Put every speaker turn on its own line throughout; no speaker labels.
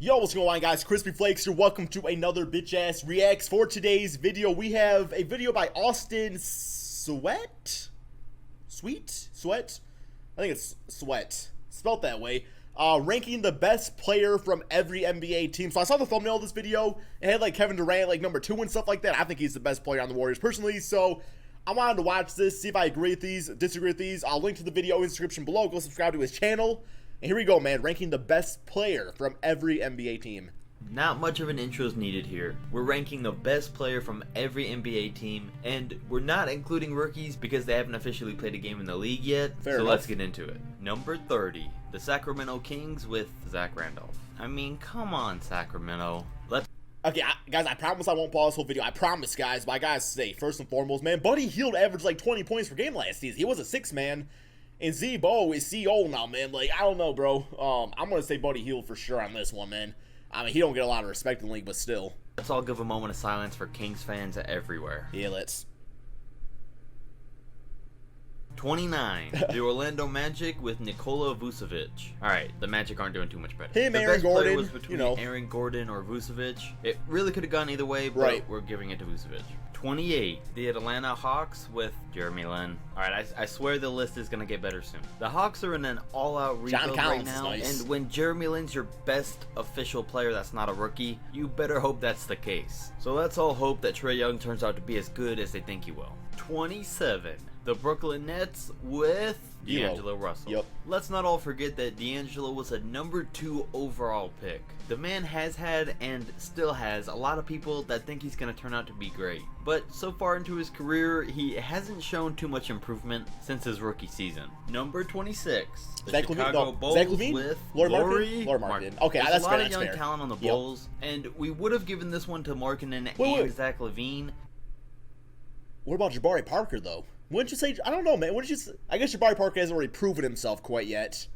Yo, what's going on, guys? Crispy Flakes here. Welcome to another bitch ass reacts. For today's video, we have a video by Austin Sweat. I think it's Sweat, spelled that way. Ranking the best player from every NBA team. So I saw the thumbnail of this video. It had like Kevin Durant like number 2 and stuff like that. I think he's the best player on the Warriors personally. So I wanted to watch this, see if I agree with these, disagree with these. I'll link to the video in the description below. Go subscribe to his channel. And here we go, man. Ranking the best player from every NBA team.
Not much of an intro is needed here. We're ranking the best player from every NBA team, and we're not including rookies because they haven't officially played a game in the league yet.
Fair
so
enough.
Let's get into it. Number 30, the Sacramento Kings with Zach Randolph. I mean, come on, Sacramento.
Okay, guys, I promise I won't pause this whole video. I promise, guys. But I gotta say, first and foremost, man, Buddy Hield averaged like 20 points per game last season. He was a 6-man. And Z-Bo is CO now, man. Like, I don't know, bro. I'm going to say Buddy Hield for sure on this one, man. I mean, he don't get a lot of respect in the league, but still.
Let's all give a moment of silence for Kings fans everywhere.
Yeah, let's.
29, the Orlando Magic with Nikola Vucevic. Alright, the Magic aren't doing too much better.
Him,
the
Aaron
best player
Gordon,
was between
you know.
Aaron Gordon or Vucevic. It really could have gone either way, but
right.
We're giving it to Vucevic. 28, the Atlanta Hawks with Jeremy Lin. Alright, I swear the list is going to get better soon. The Hawks are in an all-out rebuild right now,
nice.
and when Jeremy Lin's your best official player that's not a rookie, you better hope that's the case. So let's all hope that Trae Young turns out to be as good as they think he will. 27, the Brooklyn Nets with D'Angelo Russell.
Yep.
Let's not all forget that D'Angelo was a number 2 overall pick. The man has had and still has a lot of people that think he's going to turn out to be great. But so far into his career, he hasn't shown too much improvement since his rookie season. Number 26, the
Zach
Chicago
Levine?
Bulls
Zach Levine?
with
Lauri Markkanen. Okay,
There's
that's
a lot
fair,
of young
fair.
talent on the
Yep.
Bulls, and we would have given this one to Markkanen and Zach Levine.
What about Jabari Parker, though? Wouldn't you say... I don't know, man. Wouldn't you say... I guess Jabari Parker hasn't really proven himself quite yet.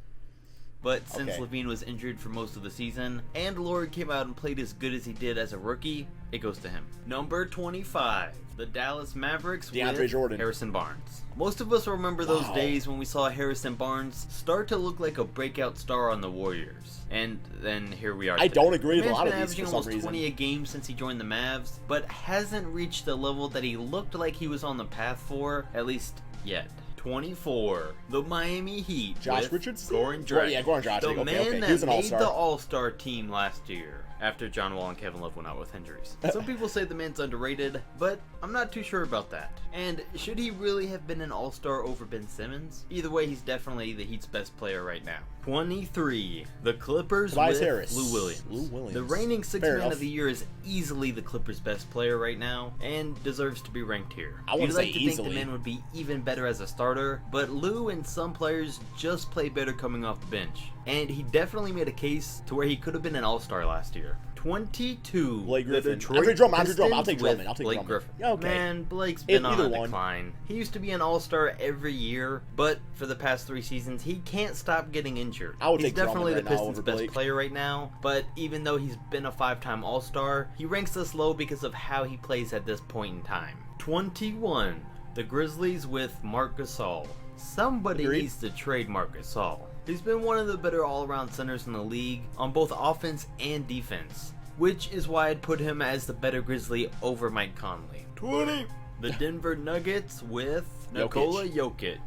But since
Okay.
Levine was injured for most of the season, and Lord came out and played as good as he did as a rookie, it goes to him. Number 25, the Dallas Mavericks
DeAndre
with
Jordan.
Harrison Barnes. Most of us remember those
Wow.
days when we saw Harrison Barnes start to look like a breakout star on the Warriors. And then here we are
I
today.
don't agree with a
The
lot
man's
of
been
these
averaging
for some
almost
reason.
20 a game since he joined the Mavs, but hasn't reached the level that he looked like he was on the path for, at least yet. 24, the Miami Heat
Josh
with
Richardson?
Goran Dragic.
Yeah, Goran Dragic.
The
Okay,
man
okay. He
that
was an
made
all-star.
the All-Star team last year after John Wall and Kevin Love went out with injuries. Some people say the man's underrated, but I'm not too sure about that. And should he really have been an All-Star over Ben Simmons? Either way, he's definitely the Heat's best player right now. 23, the Clippers
Tobias
with
Harris.
Lou Williams.
Lou Williams.
The reigning Sixth
Fair
Man
enough.
of the Year is easily the Clippers' best player right now, and deserves to be ranked here.
I wouldn't
You'd
say
like to think
easily.
the man would be even better as a starter, but Lou and some players just play better coming off the bench. And he definitely made a case to where he could have been an All-Star last year. 22,
Blake
the
Griffin.
Detroit
Andre Drummond. I'll
Pistons
take
with
Drummond. I'll take
Blake
Drummond.
Griffin.
Yeah, okay.
Man, Blake's been on
Either
a
one.
decline. He used to be an All-Star every year, but for the past 3 seasons, he can't stop getting injured.
I would
He's
take Drummond
definitely
right
the
now
Pistons'
over
best
Blake.
player right now, but even though he's been a 5-time All-Star, he ranks us low because of how he plays at this point in time. 21, the Grizzlies with Marc Gasol. Somebody
Agreed.
needs to trade Marc Gasol. He's been one of the better all-around centers in the league on both offense and defense, which is why I'd put him as the better Grizzly over Mike Conley. 20, the Denver Nuggets with Nikola Jokic.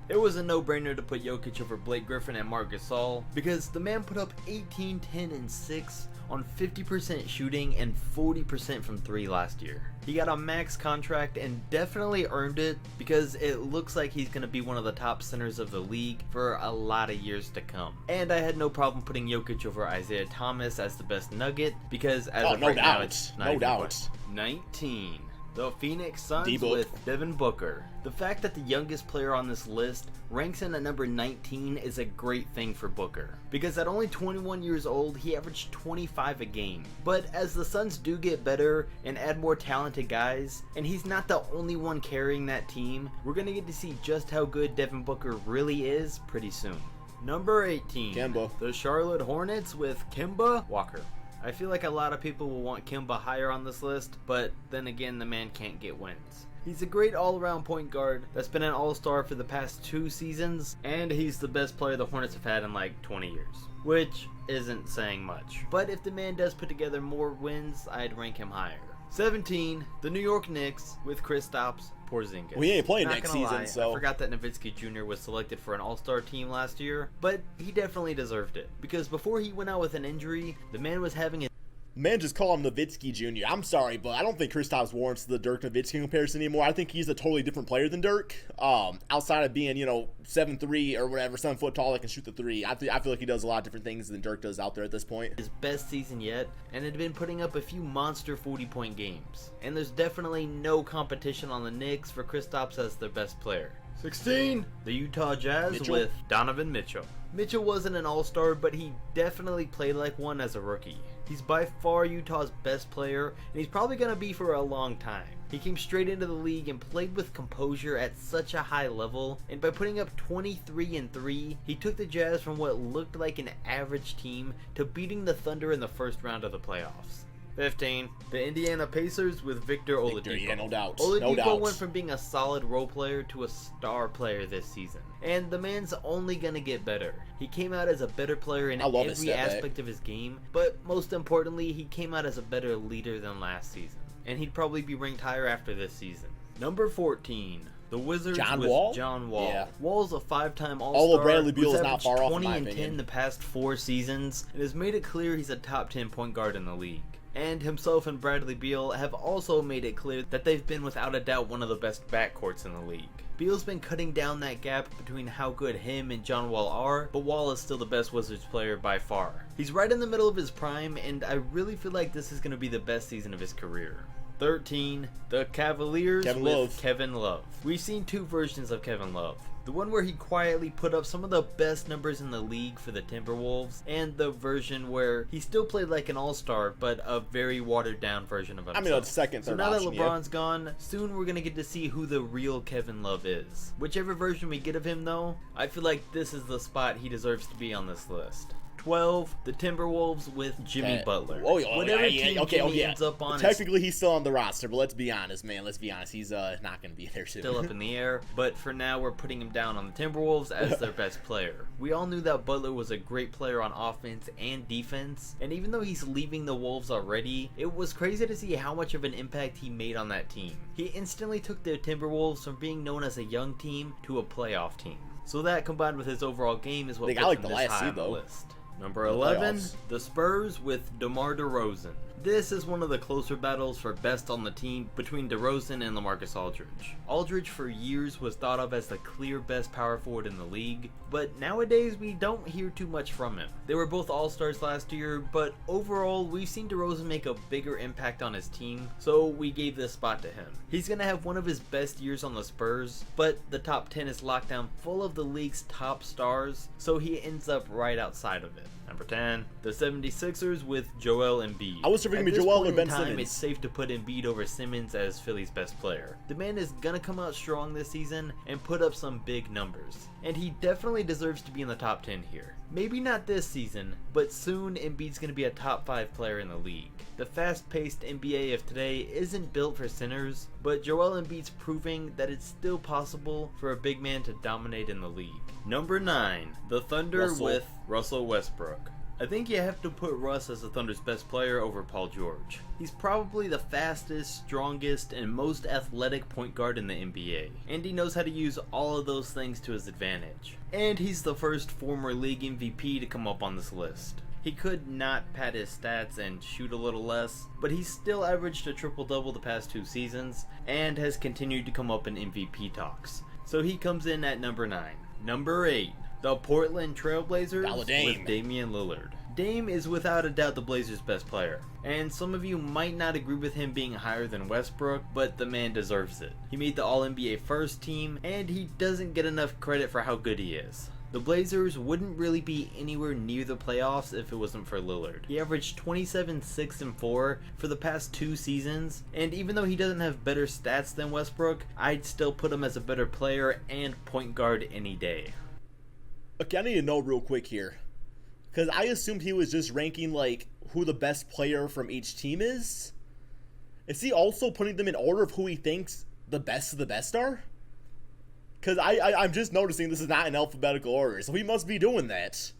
It was a no-brainer to put Jokic over Blake Griffin and Marc Gasol because the man put up 18, 10, and 6 on 50% shooting and 40% from 3 last year. He got a max contract and definitely earned it because it looks like he's going to be one of the top centers of the league for a lot of years to come. And I had no problem putting Jokic over Isaiah Thomas as the best Nugget because as of
no
right now
doubt.
it's not
No
even
doubt.
close. 19. The Phoenix Suns
D-Book.
with Devin Booker. The fact that the youngest player on this list ranks in at number 19 is a great thing for Booker, because at only 21 years old, he averaged 25 a game. But as the Suns do get better and add more talented guys, and he's not the only one carrying that team, we're going to get to see just how good Devin Booker really is pretty soon. Number 18,
Kemba.
the Charlotte Hornets with Kemba Walker. I feel like a lot of people will want Kemba higher on this list, but then again, the man can't get wins. He's a great all-around point guard that's been an all-star for the past 2 seasons, and he's the best player the Hornets have had in like 20 years, which isn't saying much. But if the man does put together more wins, I'd rank him higher. 17, the New York Knicks with Kristaps Porzingis.
We ain't playing
Not
next
gonna
season,
lie,
so
I forgot that Nowitzki Jr. was selected for an all-star team last year, but he definitely deserved it, because before he went out with an injury, the man was having a
man, just call him Nowitzki Jr. I'm sorry, but I don't think Kristaps warrants the Dirk Nowitzki comparison anymore. I think he's a totally different player than Dirk. Outside of being, 7'3" or whatever, 7 foot tall that can shoot the three, I feel like he does a lot of different things than Dirk does out there at this point.
His best season yet, and had been putting up a few monster 40-point games. And there's definitely no competition on the Knicks for Kristaps as their best player. 16, the Utah Jazz
Mitchell?
with Donovan Mitchell. Mitchell wasn't an all-star, but he definitely played like one as a rookie. He's by far Utah's best player, and he's probably going to be for a long time. He came straight into the league and played with composure at such a high level, and by putting up 23 and 3, he took the Jazz from what looked like an average team to beating the Thunder in the first round of the playoffs. 15, the Indiana Pacers with Victor Oladipo.
Yeah, no doubt.
Oladipo
No doubt.
went from being a solid role player to a star player this season, and the man's only gonna get better. He came out as a better player in
I love his
every
step back.
aspect of his game, but most importantly, he came out as a better leader than last season, and he'd probably be ranked higher after this season. Number 14. The Wizards
John
with
Wall?
John Wall.
Yeah.
Wall's a 5-time All-Star.
Although Bradley Beal
who's
is not
averaged
far off, in
20
my
and
opinion.
10 the past 4 seasons, and has made it clear he's a top 10 point guard in the league. And himself and Bradley Beal have also made it clear that they've been without a doubt one of the best backcourts in the league. Beal's been cutting down that gap between how good him and John Wall are, but Wall is still the best Wizards player by far. He's right in the middle of his prime, and I really feel like this is going to be the best season of his career. 13, the Cavaliers
Kevin
with
Love.
Kevin Love. We've seen 2 versions of Kevin Love. The one where he quietly put up some of the best numbers in the league for the Timberwolves, and the version where he still played like an all-star, but a very watered-down version of himself.
I mean, a second,
So
third
now that
option, yeah.
LeBron's gone, soon we're going to get to see who the real Kevin Love is. Whichever version we get of him, though, I feel like this is the spot he deserves to be on this list. 12, the Timberwolves with Jimmy Butler. Whatever team Jimmy ends up on is
Technically, he's still on the roster, but let's be honest, man. Let's be honest. He's not going to be there soon.
still up in the air, but for now we're putting him down on the Timberwolves as their best player. We all knew that Butler was a great player on offense and defense, and even though he's leaving the Wolves already, it was crazy to see how much of an impact he made on that team. He instantly took the Timberwolves from being known as a young team to a playoff team. So that combined with his overall game is what
They
puts
got, like,
him
the
this
last
high
seed,
on the
though.
list. Number
The
11,
playoffs.
the Spurs with DeMar DeRozan. This is one of the closer battles for best on the team between DeRozan and LaMarcus Aldridge. Aldridge for years was thought of as the clear best power forward in the league, but nowadays we don't hear too much from him. They were both all-stars last year, but overall we've seen DeRozan make a bigger impact on his team, so we gave this spot to him. He's gonna have one of his best years on the Spurs, but the top 10 is locked down full of the league's top stars, so he ends up right outside of it. Number 10, the 76ers with Joel Embiid.
I was thinking
At this
Joel
point
or
in
Ben
time,
Simmons.
It's safe to put Embiid over Simmons as Philly's best player. The man is gonna come out strong this season and put up some big numbers. And he definitely deserves to be in the top 10 here. Maybe not this season, but soon Embiid's gonna be a top 5 player in the league. The fast-paced NBA of today isn't built for sinners, but Joel Embiid's proving that it's still possible for a big man to dominate in the league. Number 9, the Thunder
Russell.
with Russell Westbrook. I think you have to put Russ as the Thunder's best player over Paul George. He's probably the fastest, strongest, and most athletic point guard in the NBA. And he knows how to use all of those things to his advantage. And he's the first former league MVP to come up on this list. He could not pad his stats and shoot a little less, but he's still averaged a triple-double the past 2 seasons, and has continued to come up in MVP talks. So he comes in at number 9. Number 8. The Portland Trailblazers
Dollar Dame.
with Damian Lillard. Dame is without a doubt the Blazers' best player, and some of you might not agree with him being higher than Westbrook, but the man deserves it. He made the All-NBA first team, and he doesn't get enough credit for how good he is. The Blazers wouldn't really be anywhere near the playoffs if it wasn't for Lillard. He averaged 27, 6, and 4 for the past 2 seasons, and even though he doesn't have better stats than Westbrook, I'd still put him as a better player and point guard any day.
Okay, I need to know real quick here, because I assumed he was just ranking, like, who the best player from each team is. Is he also putting them in order of who he thinks the best of the best are? Because I'm just noticing this is not in alphabetical order, so he must be doing that.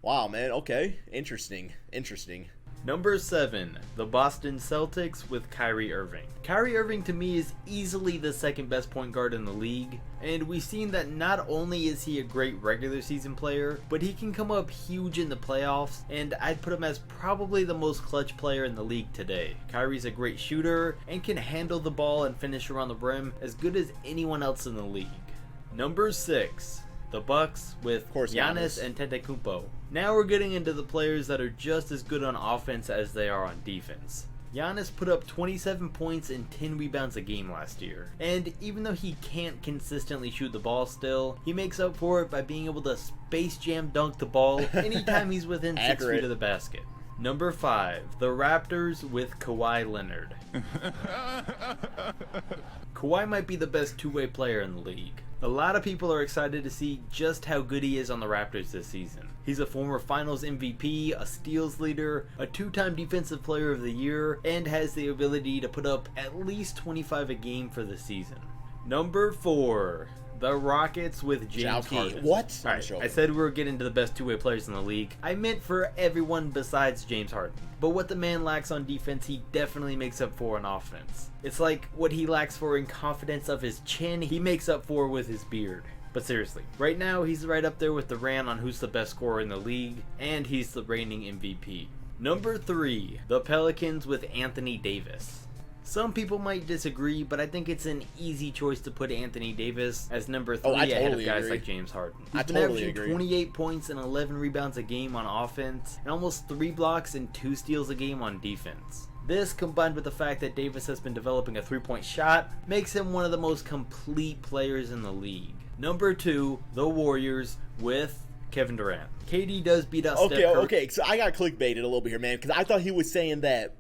Wow, man. Okay. Interesting. Interesting.
Number 7, the Boston Celtics with Kyrie Irving. Kyrie Irving to me is easily the second best point guard in the league, and we've seen that not only is he a great regular season player, but he can come up huge in the playoffs, and I'd put him as probably the most clutch player in the league today. Kyrie's a great shooter and can handle the ball and finish around the rim as good as anyone else in the league. Number 6, the Bucks with Giannis Antetokounmpo. Now we're getting into the players that are just as good on offense as they are on defense. Giannis put up 27 points and 10 rebounds a game last year. And even though he can't consistently shoot the ball still, he makes up for it by being able to Space Jam dunk the ball anytime he's within 6 feet of the basket. Number 5, the Raptors with Kawhi Leonard. Kawhi might be the best two-way player in the league. A lot of people are excited to see just how good he is on the Raptors this season. He's a former Finals MVP, a steals leader, a 2-time Defensive Player of the Year, and has the ability to put up at least 25 a game for the season. Number 4, the Rockets with James Harden.
What?
Alright, I said we were getting to the best two-way players in the league. I meant for everyone besides James Harden. But what the man lacks on defense, he definitely makes up for on offense. It's like what he lacks for in confidence of his chin, he makes up for with his beard. But seriously, right now he's right up there with Durant on who's the best scorer in the league, and he's the reigning MVP. Number 3, the Pelicans with Anthony Davis. Some people might disagree, but I think it's an easy choice to put Anthony Davis as number 3 ahead of guys like James Harden. He's been averaging 28 points and 11 rebounds a game on offense, and almost 3 blocks and 2 steals a game on defense. This, combined with the fact that Davis has been developing a 3-point shot, makes him one of the most complete players in the league. Number 2, the Warriors with Kevin Durant. KD does beat out Steph Curry.
Okay, so I got clickbaited a little bit here, man, because I thought he was saying that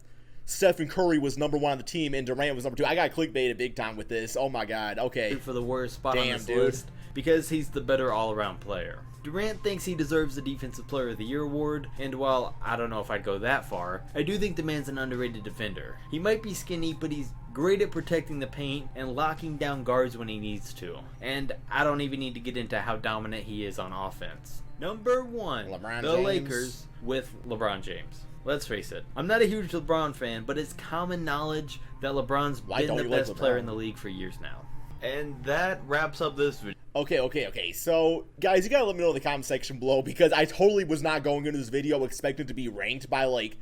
Stephen Curry was number 1 on the team and Durant was number 2. I got clickbaited big time with this. Oh my god. Okay.
For the worst spot on this list because he's the better all-around player. Durant thinks he deserves the Defensive Player of the Year award, and while I don't know if I'd go that far, I do think the man's an underrated defender. He might be skinny, but he's great at protecting the paint and locking down guards when he needs to. And I don't even need to get into how dominant he is on offense. Number 1, the Lakers with LeBron James. Let's face it, I'm not a huge LeBron fan, but it's common knowledge that LeBron's been the best player in the league for years now. And that wraps up this video.
Okay. So, guys, you gotta let me know in the comment section below, because I totally was not going into this video expecting to be ranked by, like,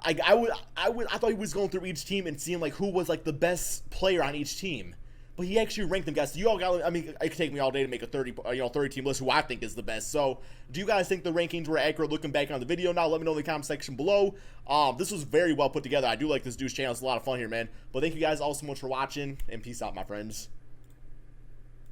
I thought he was going through each team and seeing, like, who was, like, the best player on each team. But he actually ranked them, guys. So you all got, I mean, it could take me all day to make a 30-team list who I think is the best. So, do you guys think the rankings were accurate looking back on the video? Now, let me know in the comment section below. This was very well put together. I do like this dude's channel. It's a lot of fun here, man. But thank you guys all so much for watching, and peace out, my friends.